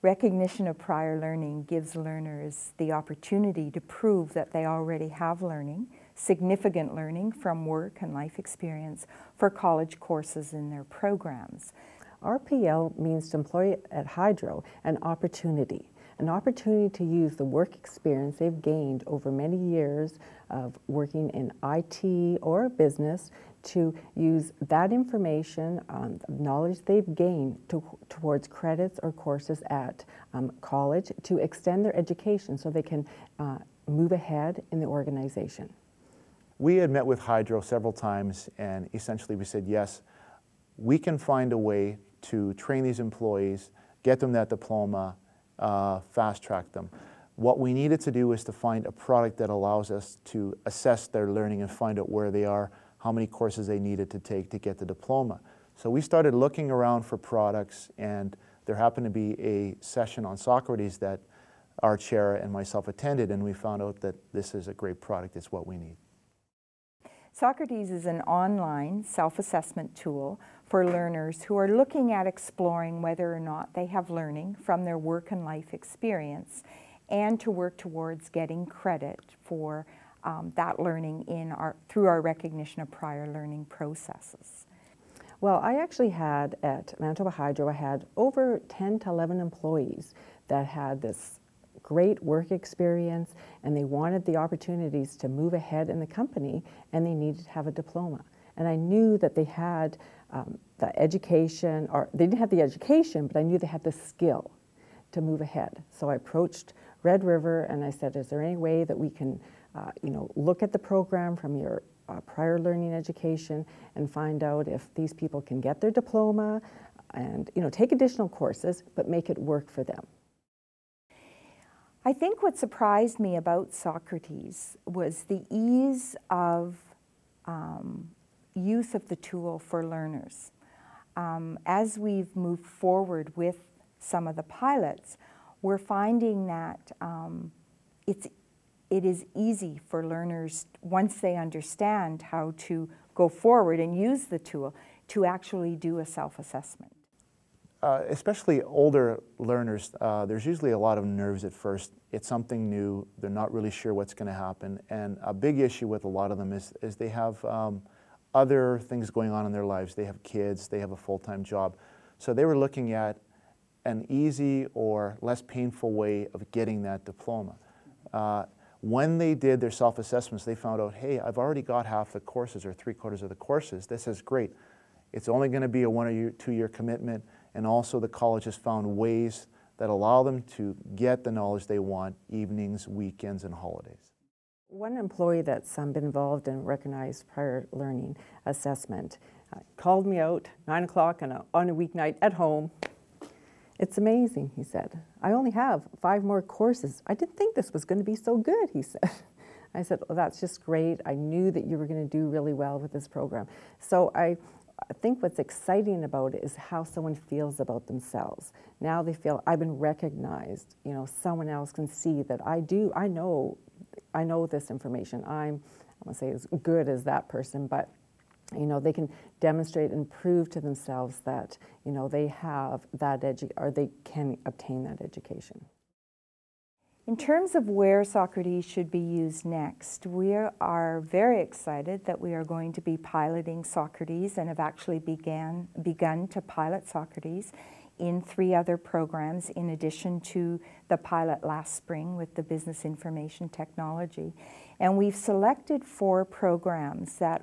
Recognition of prior learning gives learners the opportunity to prove that they already have learning, significant learning from work and life experience for college courses in their programs. RPL means to employ at Hydro an opportunity to use the work experience they've gained over many years of working in IT or business to use that information, knowledge they've gained towards credits or courses at college to extend their education so they can move ahead in the organization. We had met with Hydro several times, and essentially we said, yes, we can find a way to train these employees, get them that diploma, fast track them. What we needed to do was to find a product that allows us to assess their learning and find out where they are, how many courses they needed to take to get the diploma. So we started looking around for products, and there happened to be a session on Socrates that our chair and myself attended, and we found out that this is a great product. It's what we need. Socrates is an online self-assessment tool for learners who are looking at exploring whether or not they have learning from their work and life experience, and to work towards getting credit for that learning through our recognition of prior learning processes. Well, I actually had at Manitoba Hydro, I had over 10 to 11 employees that had this great work experience, and they wanted the opportunities to move ahead in the company, and they needed to have a diploma. And I knew that they had the education, or they didn't have the education, but I knew they had the skill to move ahead. So I approached Red River and I said, is there any way that we can look at the program from your prior learning education and find out if these people can get their diploma and take additional courses, but make it work for them. I think what surprised me about Socrates was the ease of use of the tool for learners. As we've moved forward with some of the pilots, we're finding that it is easy for learners, once they understand how to go forward and use the tool, to actually do a self-assessment. Especially older learners, there's usually a lot of nerves at first. It's something new. They're not really sure what's going to happen. And a big issue with a lot of them is they have other things going on in their lives. They have kids. They have a full-time job. So they were looking at an easy or less painful way of getting that diploma. When they did their self-assessments, they found out, hey, I've already got half the courses or 3/4 of the courses. This is great. It's only going to be a 1 or 2 year commitment, and also the college has found ways that allow them to get the knowledge they want evenings, weekends, and holidays. One employee that's been involved in recognized prior learning assessment called me out 9 o'clock on a weeknight at home. It's amazing, he said. I only have 5 more courses. I didn't think this was going to be so good, he said. I said, well, that's just great. I knew that you were going to do really well with this program. So I think what's exciting about it is how someone feels about themselves. Now they feel, I've been recognized. Someone else can see that I know this information. I won't say as good as that person, but they can demonstrate and prove to themselves that they have that or they can obtain that education. In terms of where Socrates should be used next, we are very excited that we are going to be piloting Socrates and have actually begun to pilot Socrates in 3 other programs in addition to the pilot last spring with the business information technology. And we've selected 4 programs that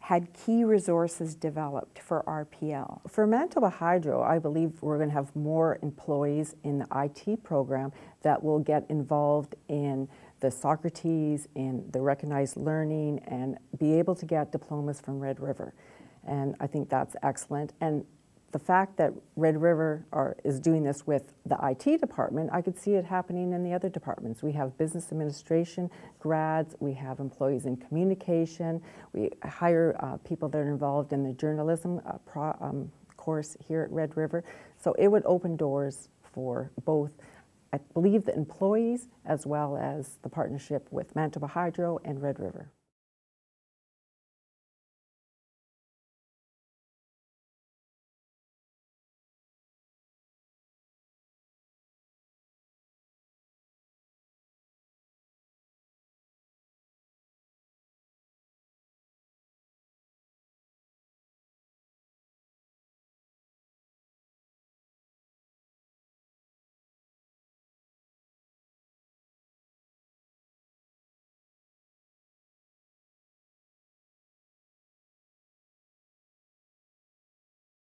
had key resources developed for RPL. For Manitoba Hydro, I believe we're going to have more employees in the IT program that will get involved in the Socrates, in the recognized learning, and be able to get diplomas from Red River. And I think that's excellent. And the fact that Red River is doing this with the IT department, I could see it happening in the other departments. We have business administration grads, we have employees in communication, we hire people that are involved in the journalism course here at Red River. So it would open doors for both, I believe, the employees as well as the partnership with Manitoba Hydro and Red River.